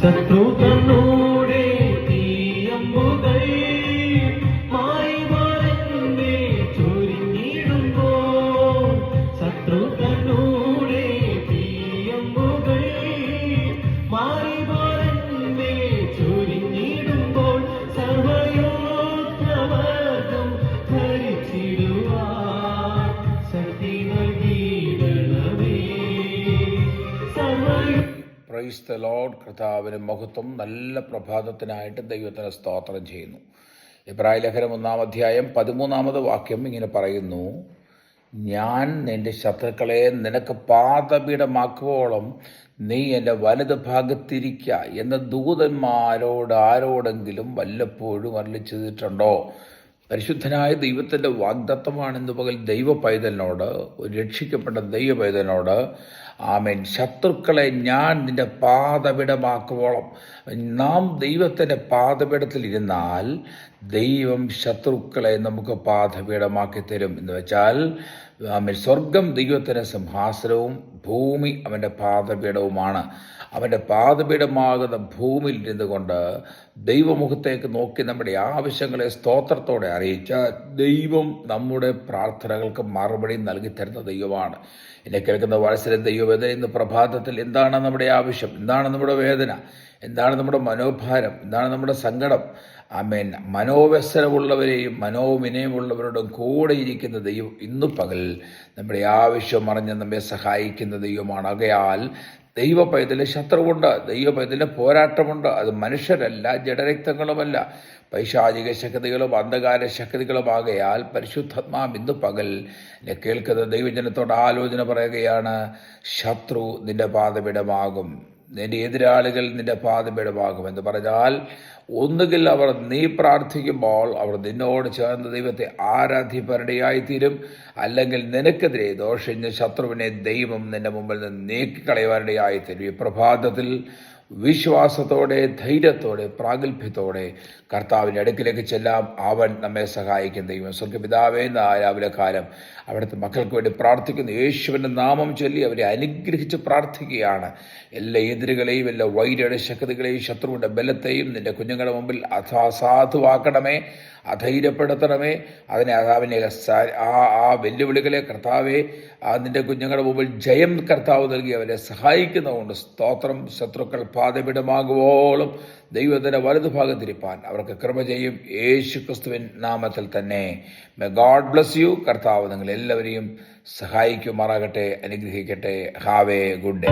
ശത്രു തന്നൂടെ തീയമ്പുകൾ മായി മറന്നേ ചൊരിഞ്ഞിടുമ്പോ ശത്രു തന്നൂടെ തീയമ്പുകൾ മായി മറന്നേ ചൊരിഞ്ഞിടുമ്പോൾ സർവയോധവർഗം ധരിച്ചിടുവാൻ ശക്തി നൽകിയിടണമേ. Praise the Lord. കർത്താവിന് മഹത്വം. നല്ല പ്രഭാതത്തിനായിട്ട് ദൈവത്തിന് സ്തോത്രം ചെയ്യുന്നു. എബ്രായ ലേഖനം 1-ാം അധ്യായം 13-ാമത് വാക്യം ഇങ്ങനെ പറയുന്നു: ഞാൻ നിന്റെ ശത്രുക്കളെ നിനക്ക് പാദപീഠമാക്കുവോളം നീ എൻ്റെ വലത് ഭാഗത്തിരിക്ക എന്ന് ദൂതന്മാരോട് ആരോടെങ്കിലും വല്ലപ്പോഴും അരുളി ചെയ്തിട്ടുണ്ടോ? പരിശുദ്ധനായ ദൈവത്തിൻ്റെ വാഗ്ദത്തമാണ് ഇന്ന് പകൽ ദൈവ പൈതലിനോട്, ഒരു രക്ഷിക്കപ്പെട്ട ദൈവ പൈതലിനോട്. ആമേൻ. ശത്രുക്കളെ ഞാൻ നിന്റെ പാദപീഠമാക്കുവോളം. നാം ദൈവത്തിൻ്റെ പാദപീഠത്തിലിരുന്നാൽ ദൈവം ശത്രുക്കളെ നമുക്ക് പാദപീഠമാക്കി തരും. എന്ന് വെച്ചാൽ ആമേൻ, സ്വർഗം ദൈവത്തിൻ്റെ സിംഹാസനവും ഭൂമി അവൻ്റെ പാദപീഠവുമാണ്. അവൻ്റെ പാദപീഠമാകുന്ന ഭൂമിയിൽ ഇരുന്നു കൊണ്ട് ദൈവമുഖത്തേക്ക് നോക്കി നമ്മുടെ ആവശ്യങ്ങളെ സ്തോത്രത്തോടെ അറിയിച്ച ദൈവം നമ്മുടെ പ്രാർത്ഥനകൾക്ക് മറുപടി നൽകി തരുന്ന ദൈവമാണ്. എന്നെ കേൾക്കുന്ന വാത്സല്യ ദൈവവേദന, ഇന്ന് പ്രഭാതത്തിൽ എന്താണ് നമ്മുടെ ആവശ്യം, എന്താണ് നമ്മുടെ വേദന, എന്താണ് നമ്മുടെ മനോഭാരം, എന്താണ് നമ്മുടെ സങ്കടം? ആമേൻ. മനോവ്യസനമുള്ളവരെയും മനോവിനയമുള്ളവരോടും കൂടെ ഇരിക്കുന്ന ദൈവം ഇന്നു പകൽ നമ്മുടെ ആവശ്യം അറിഞ്ഞ് നമ്മെ സഹായിക്കുന്ന ദൈവമാണ്. ആകയാൽ ദൈവ പൈതലിന് ശത്രുവുണ്ട്, ദൈവ പൈതലിന് പോരാട്ടമുണ്ട്. അത് മനുഷ്യരല്ല, ജഡരക്തങ്ങളുമല്ല, പൈശാചിക ശക്തികളും അന്ധകാര ശക്തികളുമാകയാൽ പരിശുദ്ധാത്മാവ് ഇന്ന് പകൽ എന്നെ കേൾക്കുന്ന ദൈവജനത്തോട് ആലോചന പറയുകയാണ്: ശത്രു നിന്റെ പാദപീഠമാകും, നിന്റെ എതിരാളികൾ നിന്റെ പാദപീഠമാകും. എന്ന് പറഞ്ഞാൽ ഒന്നുകിൽ അവർ നീ പ്രാർത്ഥിക്കുമ്പോൾ അവർ നിന്നോട് ചേർന്ന് ദൈവത്തെ ആരാധിപ്പരുടെയായിത്തീരും, അല്ലെങ്കിൽ നിനക്കെതിരെ ദോഷിഞ്ഞ ശത്രുവിനെ ദൈവം നിന്റെ മുമ്പിൽ നിന്ന് നീക്കിക്കളയുവാനിടയായിത്തീരും. ഈ പ്രഭാതത്തിൽ വിശ്വാസത്തോടെ, ധൈര്യത്തോടെ, പ്രാഗൽഭ്യത്തോടെ കർത്താവിൻ്റെ അടുക്കിലേക്ക് ചെല്ലാം. അവൻ നമ്മെ സഹായിക്കും. ദൈവം സ്വർഗ്ഗപിതാവേ, രാവിലെ കാലം അവിടുത്തെ മക്കൾക്ക് വേണ്ടി പ്രാർത്ഥിക്കുന്നു. യേശുവിൻ്റെ നാമം ചൊല്ലി അവരെ അനുഗ്രഹിച്ച് പ്രാർത്ഥിക്കുകയാണ്. എല്ലാ എതിരുകളെയും, എല്ലാ വൈര്യയുടെ ശക്തികളെയും, ശത്രുവിൻ്റെ ബലത്തെയും നിന്റെ കുഞ്ഞുങ്ങളുടെ മുമ്പിൽ അസാധുവാക്കണമേ, അധൈര്യപ്പെടുത്തണമേ. അവനെ ആ വെല്ലുവിളികളെ കർത്താവെ നിന്റെ കുഞ്ഞുങ്ങളുടെ മുമ്പിൽ ജയം കർത്താവ് നൽകി അവരെ സഹായിക്കുന്നതുകൊണ്ട് സ്തോത്രം. ശത്രുക്കൾ പാദപീഠമാകുവോളം ദൈവത്തിൻ്റെ വലതുഭാഗത്തിരിപ്പാൻ അവർക്ക് കൃപ ചെയ്യും, യേശു ക്രിസ്തുവിൻ നാമത്തിൽ തന്നെ. May God bless you. കർത്താവ് നിങ്ങൾ എല്ലാവരെയും സഹായിക്കുമാറാകട്ടെ, അനുഗ്രഹിക്കട്ടെ. Have A good day.